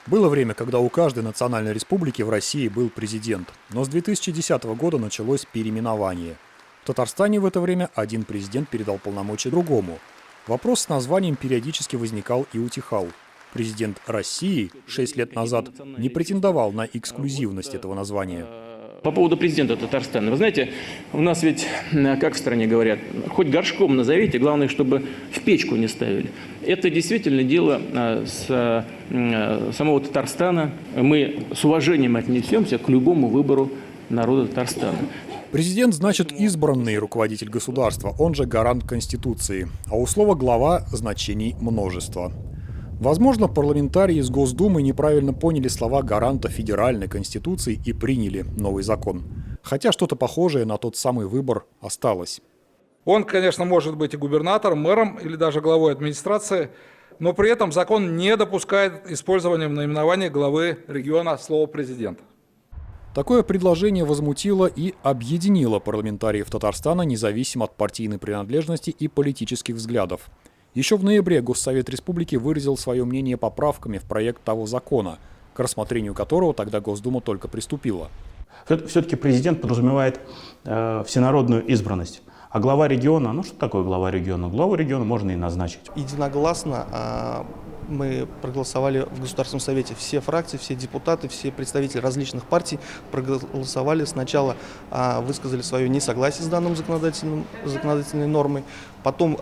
Было время, когда у каждой национальной республики в России был президент, но с 2010 года началось переименование. В Татарстане в это время один президент передал полномочия другому. Вопрос с названием периодически возникал и утихал. Президент России 6 лет назад не претендовал на эксклюзивность этого названия. По поводу президента Татарстана. Вы знаете, у нас ведь, как в стране говорят, хоть горшком назовите, главное, чтобы в печку не ставили. Это действительно дело самого Татарстана. Мы с уважением отнесемся к любому выбору народа Татарстана. Президент значит избранный руководитель государства, он же гарант Конституции. А у слова «глава» значений множество. Возможно, парламентарии из Госдумы неправильно поняли слова гаранта федеральной конституции и приняли новый закон. Хотя что-то похожее на тот самый выбор осталось. Он, конечно, может быть и губернатором, мэром или даже главой администрации, но при этом закон не допускает использования в наименовании главы региона слова «президент». Такое предложение возмутило и объединило парламентариев Татарстана независимо от партийной принадлежности и политических взглядов. Еще в ноябре Госсовет Республики выразил свое мнение поправками в проект того закона, к рассмотрению которого тогда Госдума только приступила. Все-таки президент подразумевает всенародную избранность. А глава региона, ну что такое глава региона? Главу региона можно и назначить. Единогласно мы проголосовали в Государственном Совете. Все фракции, все депутаты, все представители различных партий проголосовали. Сначала высказали свое несогласие с данным законодательной нормой. Потом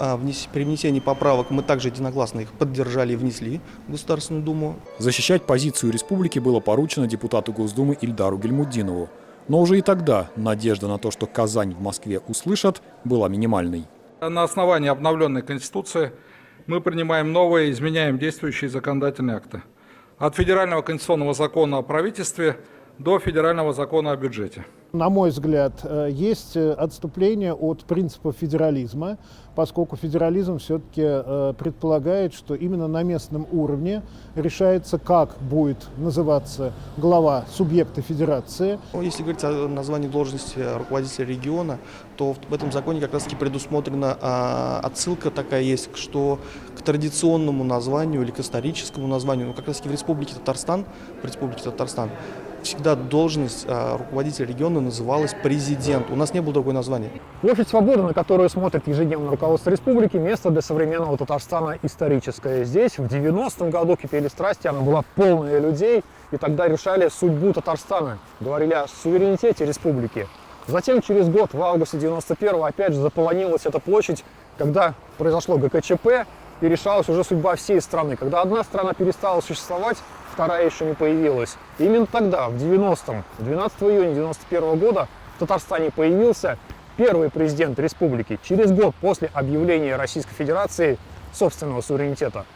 при внесении поправок мы также единогласно их поддержали и внесли в Государственную Думу. Защищать позицию республики было поручено депутату Госдумы Ильдару Гельмуддинову. Но уже и тогда надежда на то, что Казань в Москве услышат, была минимальной. На основании обновленной Конституции мы принимаем новые, изменяем действующие законодательные акты. От федерального конституционного закона о правительстве до федерального закона о бюджете. На мой взгляд, есть отступление от принципа федерализма, поскольку федерализм все-таки предполагает, что именно на местном уровне решается, как будет называться глава субъекта федерации. Если говорить о названии должности руководителя региона, то в этом законе как раз-таки предусмотрена отсылка такая есть, что к традиционному названию или к историческому названию, как раз-таки в Республике Татарстан, всегда должность руководителя региона называлась президент. У нас не было другого названия. Площадь Свободы, на которую смотрит ежедневно руководство республики, место для современного Татарстана историческое. Здесь в 90-м году кипели страсти, она была полная людей, и тогда решали судьбу Татарстана, говорили о суверенитете республики. Затем через год, в августе 91-го, опять же заполонилась эта площадь, когда произошло ГКЧП, и решалась уже судьба всей страны. Когда одна страна перестала существовать, вторая еще не появилась. И именно тогда, в 90-м, 12 июня 91 года, в Татарстане появился первый президент республики, через год после объявления Российской Федерации собственного суверенитета.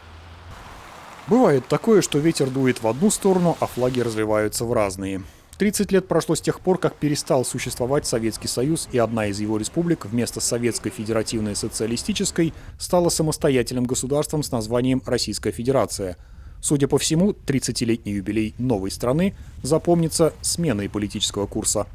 Бывает такое, что ветер дует в одну сторону, а флаги развиваются в разные. 30 лет прошло с тех пор, как перестал существовать Советский Союз, и одна из его республик вместо Советской Федеративной Социалистической стала самостоятельным государством с названием Российская Федерация. Судя по всему, 30-летний юбилей новой страны запомнится сменой политического курса.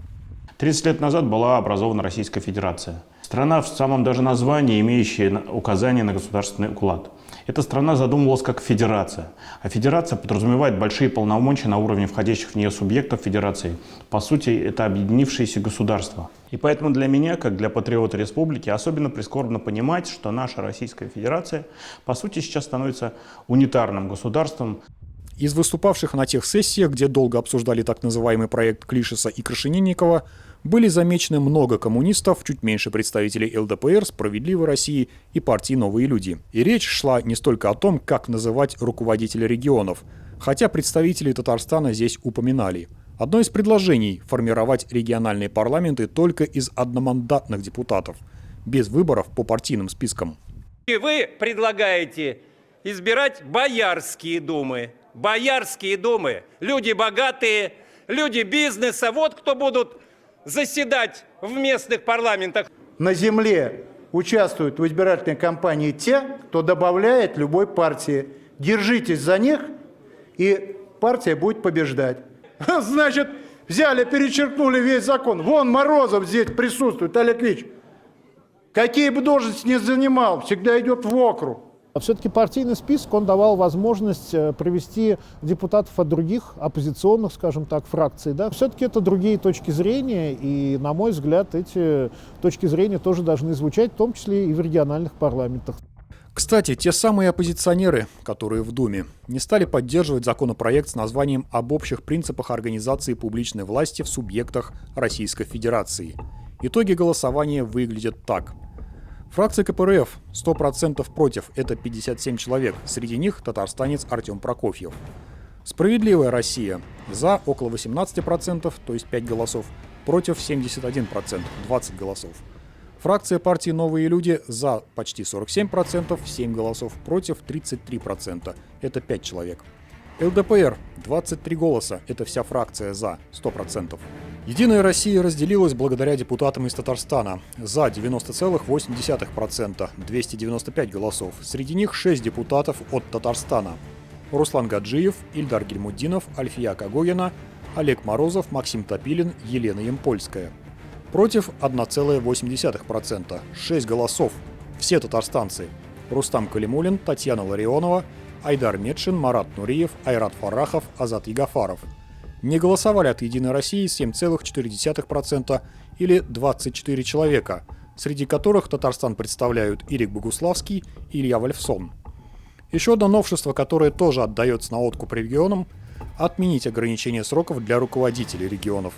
30 лет назад была образована Российская Федерация. Страна в самом даже названии, имеющая указание на государственный уклад. Эта страна задумывалась как федерация. А федерация подразумевает большие полномочия на уровне входящих в нее субъектов федерации. По сути, это объединившиеся государства. И поэтому для меня, как для патриота республики, особенно прискорбно понимать, что наша Российская Федерация, по сути, сейчас становится унитарным государством. Из выступавших на тех сессиях, где долго обсуждали так называемый проект Клишеса и Крашенинникова, были замечены много коммунистов, чуть меньше представителей ЛДПР, Справедливой России и партии «Новые люди». И речь шла не столько о том, как называть руководителей регионов, хотя представители Татарстана здесь упоминали. Одно из предложений – формировать региональные парламенты только из одномандатных депутатов, без выборов по партийным спискам. И вы предлагаете избирать боярские думы. Боярские думы. Люди богатые, люди бизнеса. Вот кто будут заседать в местных парламентах. На земле участвуют в избирательной кампании те, кто добавляет любой партии. Держитесь за них, и партия будет побеждать. Значит, взяли, перечеркнули весь закон. Вон Морозов здесь присутствует, Олег Ильич. Какие бы должности ни занимал, всегда идет в округ. Все-таки партийный список, он давал возможность провести депутатов от других оппозиционных, скажем так, фракций. Да? Все-таки это другие точки зрения, и, на мой взгляд, эти точки зрения тоже должны звучать, в том числе и в региональных парламентах. Кстати, те самые оппозиционеры, которые в Думе, не стали поддерживать законопроект с названием «Об общих принципах организации публичной власти в субъектах Российской Федерации». Итоги голосования выглядят так. Фракция КПРФ 100% против, это 57 человек, среди них татарстанец Артем Прокофьев. Справедливая Россия за около 18%, то есть 5 голосов, против 71%, 20 голосов. Фракция партии «Новые люди» за почти 47%, 7 голосов, против 33%, это 5 человек. ЛДПР 23 голоса, это вся фракция за 100%. Единая Россия разделилась благодаря депутатам из Татарстана. За 90,8%, 295 голосов. Среди них 6 депутатов от Татарстана. Руслан Гаджиев, Ильдар Гильмуддинов, Альфия Кагогина, Олег Морозов, Максим Топилин, Елена Ямпольская. Против 1,8%, 6 голосов. Все татарстанцы. Рустам Калимулин, Татьяна Ларионова, Айдар Медшин, Марат Нуриев, Айрат Фарахов, Азат Ягафаров. Не голосовали от «Единой России» 7,4% или 24 человека, среди которых Татарстан представляют Ирик Богуславский и Илья Вольфсон. Еще одно новшество, которое тоже отдается на откуп регионам – отменить ограничение сроков для руководителей регионов.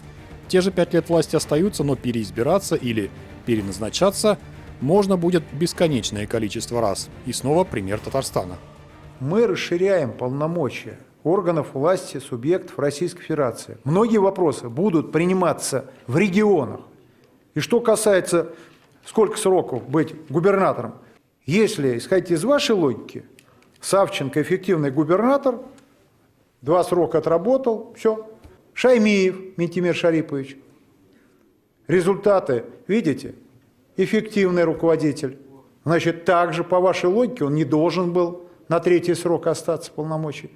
Те же 5 лет власти остаются, но переизбираться или переназначаться можно будет бесконечное количество раз. И снова пример Татарстана. Мы расширяем полномочия органов власти субъектов Российской Федерации. Многие вопросы будут приниматься в регионах. И что касается, сколько сроков быть губернатором, если исходить из вашей логики, Савченко эффективный губернатор, 2 срока отработал, все. Шаймиев Ментимир Шарипович. Результаты, видите? Эффективный руководитель. Значит, также по вашей логике он не должен был на 3-й срок остаться полномочий.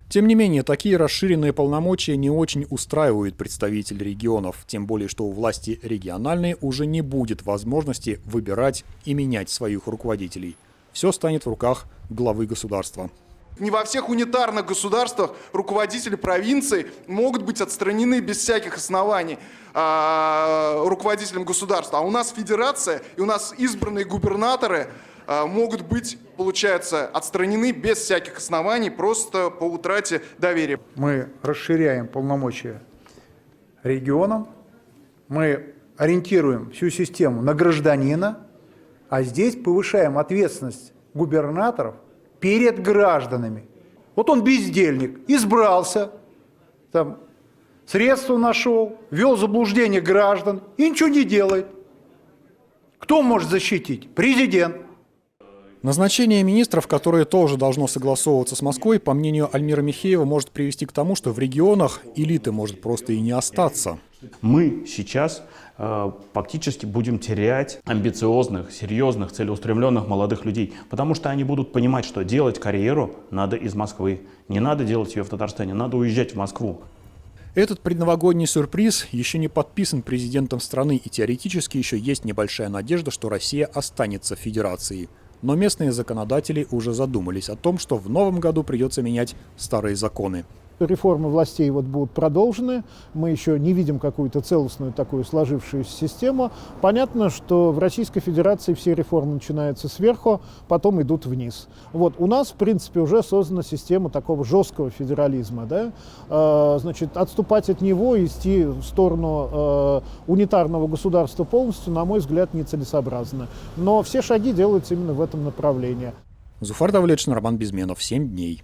Тем не менее, такие расширенные полномочия не очень устраивают представителей регионов, тем более, что у власти региональной уже не будет возможности выбирать и менять своих руководителей. Все станет в руках главы государства. Не во всех унитарных государствах руководители провинций могут быть отстранены без всяких оснований руководителем государства. А у нас федерация, и у нас избранные губернаторы могут быть, получается, отстранены без всяких оснований, просто по утрате доверия. Мы расширяем полномочия регионам, мы ориентируем всю систему на гражданина, а здесь повышаем ответственность губернаторов перед гражданами. Вот он бездельник, избрался, там, средства нашел, ввел в заблуждение граждан и ничего не делает. Кто может защитить? Президент. Назначение министров, которое тоже должно согласовываться с Москвой, по мнению Альмира Михеева, может привести к тому, что в регионах элиты может просто и не остаться. Мы сейчас фактически будем терять амбициозных, серьезных, целеустремленных молодых людей, потому что они будут понимать, что делать карьеру надо из Москвы. Не надо делать ее в Татарстане, надо уезжать в Москву. Этот предновогодний сюрприз еще не подписан президентом страны, и теоретически еще есть небольшая надежда, что Россия останется федерацией. Но местные законодатели уже задумались о том, что в новом году придется менять старые законы. Реформы властей будут продолжены. Мы еще не видим какую-то целостную такую сложившуюся систему. Понятно, что в Российской Федерации все реформы начинаются сверху, потом идут вниз. У нас, в принципе, уже создана система такого жесткого федерализма. Да? Значит, отступать от него и идти в сторону унитарного государства полностью, на мой взгляд, нецелесообразно. Но все шаги делаются именно в этом направлении. Зуфар Давлетшин, Роман Безменов. 7 дней.